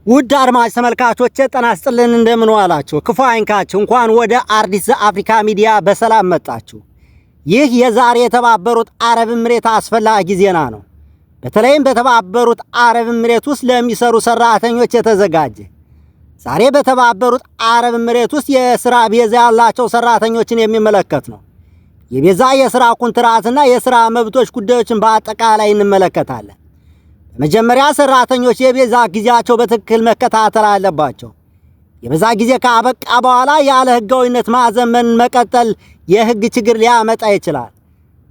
ውድ አድማጭ ተመልካቾች ጤና ይስጥልን፣ እንደምን ዋላችሁ? ክፉ አይንካችሁ። እንኳን ወደ አዲስ አፍሪካ ሚዲያ በሰላም መጣችሁ። ይህ የዛሬ የተባበሩት አረብ ኤምሬት አስፈላጊ ዜና ነው። በተለይም በተባበሩት አረብ ኤምሬት ውስጥ ለሚሰሩ ሰራተኞች የተዘጋጀ ዛሬ በተባበሩት አረብ ኤምሬት ውስጥ የሥራ ቪዛ ያላቸው ሰራተኞችን የሚመለከት ነው። የቪዛ የሥራ ኮንትራትና የሥራ መብቶች ጉዳዮችን በአጠቃላይ እንመለከታለን። በመጀመሪያ ሰራተኞች የቪዛ ጊዜያቸው በትክክል መከታተል አለባቸው። የቪዛ ጊዜ ካበቃ በኋላ ያለ ህጋዊነት ማዘመን መቀጠል የህግ ችግር ሊያመጣ ይችላል።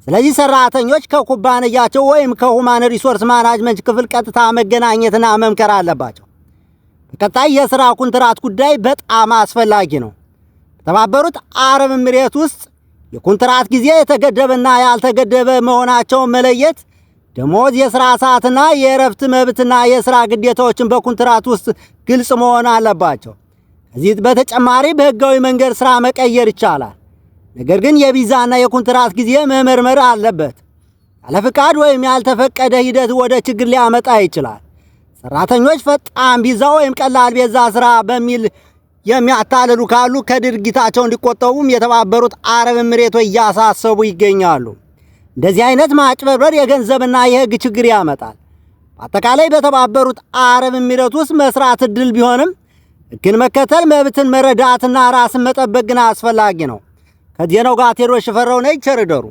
ስለዚህ ሰራተኞች ከኩባንያቸው ወይም ከሁማን ሪሶርስ ማናጅመንት ክፍል ቀጥታ መገናኘትና መምከር አለባቸው። በቀጣይ የሥራ ኮንትራት ጉዳይ በጣም አስፈላጊ ነው። በተባበሩት አረብ ኤምሬት ውስጥ የኮንትራት ጊዜ የተገደበና ያልተገደበ መሆናቸውን መለየት፣ ደሞዝ፣ የሥራ ሰዓትና የእረፍት መብትና የሥራ ግዴታዎችን በኮንትራት ውስጥ ግልጽ መሆን አለባቸው። ከዚህ በተጨማሪ በህጋዊ መንገድ ሥራ መቀየር ይቻላል። ነገር ግን የቪዛና የኮንትራት ጊዜ መመርመር አለበት። ያለ ፍቃድ ወይም ያልተፈቀደ ሂደት ወደ ችግር ሊያመጣ ይችላል። ሰራተኞች ፈጣን ቪዛ ወይም ቀላል ቪዛ ሥራ በሚል የሚያታልሉ ካሉ ከድርጊታቸው እንዲቆጠቡም የተባበሩት አረብ ኤምሬቶች እያሳሰቡ ይገኛሉ። እንደዚህ አይነት ማጭበርበር የገንዘብና የህግ ችግር ያመጣል። በአጠቃላይ በተባበሩት አረብ ኤምሬት ውስጥ መስራት እድል ቢሆንም ህግን መከተል፣ መብትን መረዳትና ራስን መጠበቅ ግን አስፈላጊ ነው። ከዜናው ጋር ቴዎድሮስ ሽፈራው ነኝ። ቸር ይደሩ።